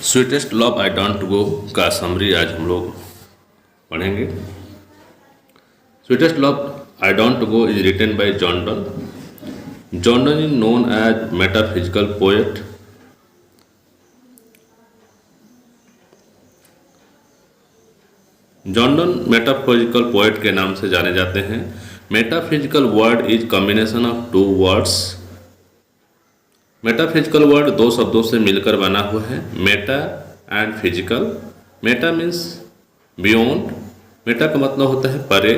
Sweetest love I don't go का summary आज हम लोग पढ़ेंगे। Sweetest love I don't go is written by John Donne. John Donne is known as metaphysical poet. John Donne metaphysical poet के नाम से जाने जाते हैं। Metaphysical word is combination of two words. Metaphysical word दो शब्दों से मिलकर बना हुआ है, meta and physical. Meta means beyond, meta का मतलब होता है परे,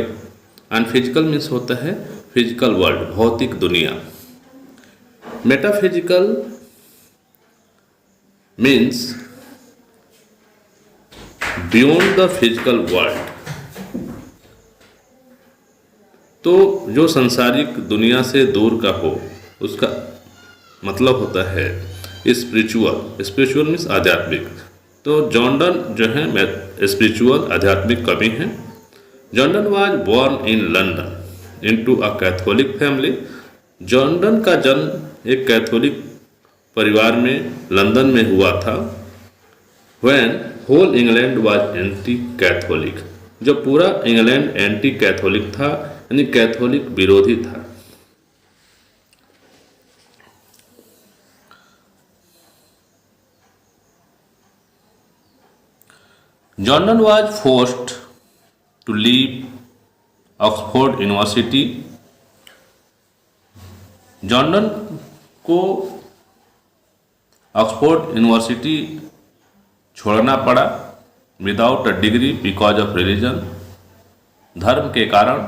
एंड फिजिकल मीन्स होता है फिजिकल वर्ल्ड, भौतिक दुनिया। Metaphysical means beyond the physical world. तो जो सांसारिक दुनिया से दूर का हो उसका मतलब होता है स्पिरिचुअल। स्पिरिचुअल मीन्स आध्यात्मिक। तो जॉन डन जो है स्पिरिचुअल आध्यात्मिक कवि हैं। John Donne was born in London into a Catholic family. John Donne का जन्म एक कैथोलिक परिवार में लंदन में हुआ था। When whole England was anti Catholic, जब पूरा इंग्लैंड एंटी कैथोलिक था, यानी कैथोलिक विरोधी था। John Donne was forced to leave Oxford University. John Donne को ऑक्सफोर्ड यूनिवर्सिटी छोड़ना पड़ा without a degree because of religion. धर्म के कारण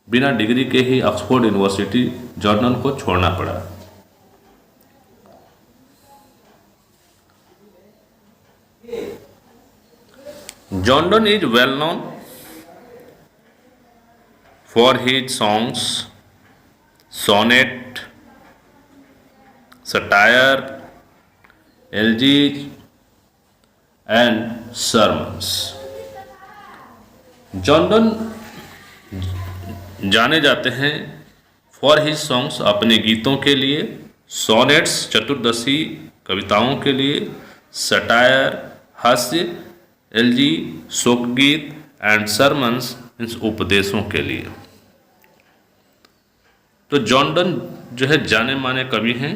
बिना डिग्री के ही ऑक्सफोर्ड यूनिवर्सिटी जॉन डन को छोड़ना पड़ा। John Donne is well known for his songs, sonnet, satire, elegies, and sermons. John Donne जाने जाते हैं फॉर हिज सॉन्ग्स अपने गीतों के लिए, सोनेट्स चतुर्दशी कविताओं के लिए, सटायर हास्य, एलजी शोकगीत, एंड सरमन्स मीन्स उपदेशों के लिए। तो जॉन डन जो है जाने माने कवि हैं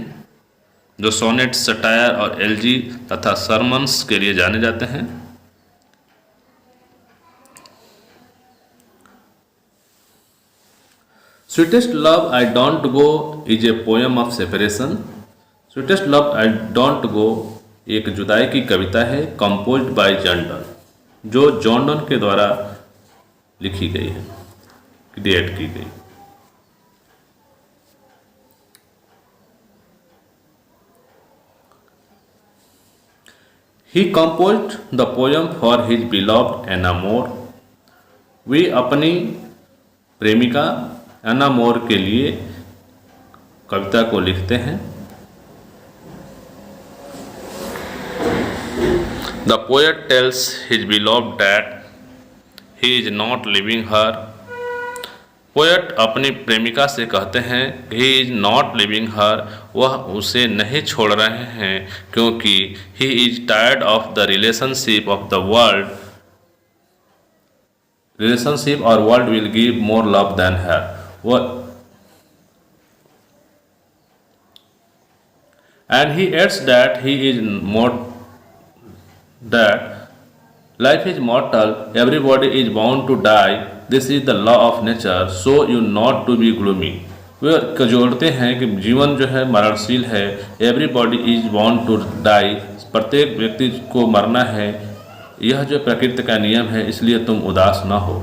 जो सोनेट, सटायर और एलजी तथा सरमन्स के लिए जाने जाते हैं। Sweetest love I don't go is a poem of separation. Sweetest love I don't go एक जुदाई की कविता है, कंपोज्ड बाय जॉन डन, जो जॉन डन के द्वारा लिखी गई है, क्रिएट की गई। He composed the poem for his beloved Anne More. वे अपनी प्रेमिका एनामोर के लिए कविता को लिखते हैं। The poet tells his beloved that he is not leaving her. Poet अपनी प्रेमिका से कहते हैं he is not leaving her, वह उसे नहीं छोड़ रहे हैं क्योंकि he is tired of the relationship of the world. Relationship or world will give more love than her. And he adds that he is more that life is mortal, everybody is bound to die, this is the law of nature, so you not to be gloomy. वे जोड़ते हैं कि जीवन जो है मरणशील है, everybody is bound to die, प्रत्येक व्यक्ति को मरना है, यह जो प्रकृति का नियम है, इसलिए तुम उदास न हो।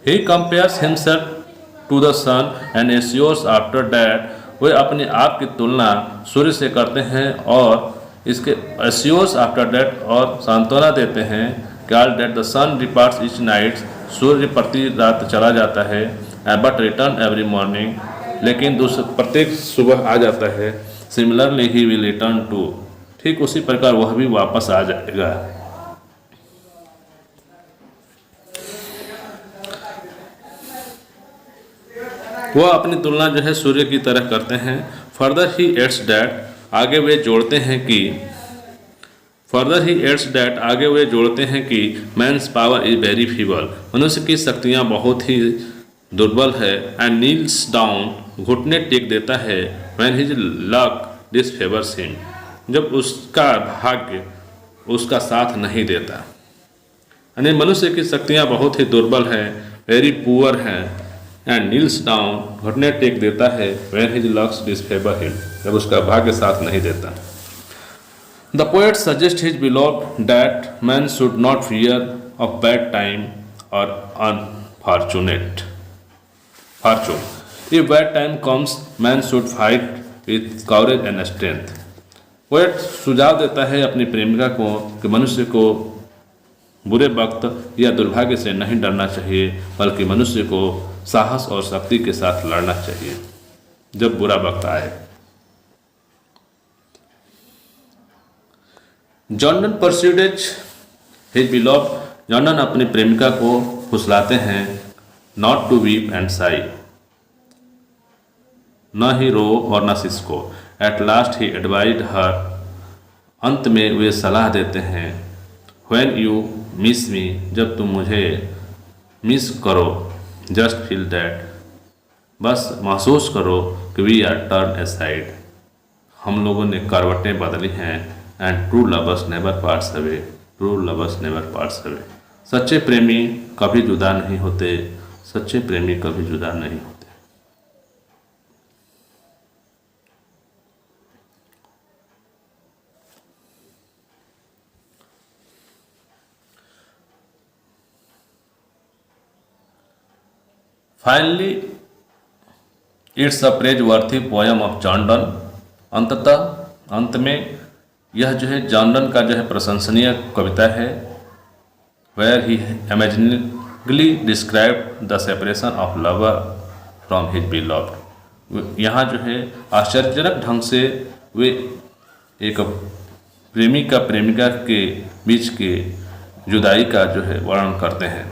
He compares himself to the sun and assures after that, वे अपने आप की तुलना सूर्य से करते हैं और इसके अस्योर्स आफ्टर डेट और सांत्वना देते हैं call that the sun departs each night, सूर्य प्रति रात चला जाता है, बट रिटर्न एवरी मॉर्निंग, लेकिन प्रत्येक सुबह आ जाता है। Similarly he will return to, ठीक उसी प्रकार वह भी वापस आ जाएगा। वह अपनी तुलना जो है सूर्य की तरह करते हैं। फर्दर ही एड्स डैट, आगे वे जोड़ते हैं कि फर्दर ही एड्स डैट, आगे वे जोड़ते हैं कि man's power is very feeble, मनुष्य की शक्तियाँ बहुत ही दुर्बल है। एंड नील्स डाउन, घुटने टेक देता है। When his luck disfavours him, जब उसका भाग्य उसका साथ नहीं देता। यानी मनुष्य की शक्तियाँ बहुत ही दुर्बल हैं, वेरी पुअर हैं। एंड नील्स डाउन, घुटने टेक देता है। When his luck disfavour him, जब उसका भाग्य साथ नहीं देता। The poet suggest his beloved that man should not fear of bad time और unfortunate fortune. If bad time comes man should fight with courage and strength. Poet सुझाव देता है अपनी प्रेमिका को कि मनुष्य को बुरे वक्त या दुर्भाग्य से नहीं डरना चाहिए, बल्कि मनुष्य को साहस और शक्ति के साथ लड़ना चाहिए जब बुरा वक्त आए। Jordan persuaded his beloved, Jordan अपनी प्रेमिका को फुसलाते हैं not to weep and sigh, न ही रो और न सिसको। At last he advised her, अंत में वे सलाह देते हैं व्हेन यू मिस मी, जब तुम मुझे मिस करो, जस्ट फील दैट, बस महसूस करो कि वी आर टर्न असाइड, हम लोगों ने करवटें बदली हैं। And true lovers never parts away, true lovers never parts away, सच्चे प्रेमी कभी जुदा नहीं होते, सच्चे प्रेमी कभी जुदा नहीं होते। Finally it's a praise worthy poem of Jordan. अंततः अंत में यह जो है जॉर्डन का जो है प्रशंसनीय कविता है। Where he amazingly describe the separation of lover from his beloved. यहाँ जो है आश्चर्यजनक ढंग से वे एक प्रेमी का प्रेमिका के बीच के जुदाई का जो है वर्णन करते हैं।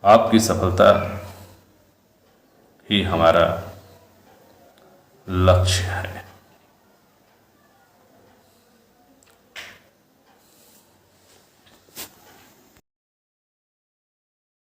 आपकी सफलता ही हमारा लक्ष्य है।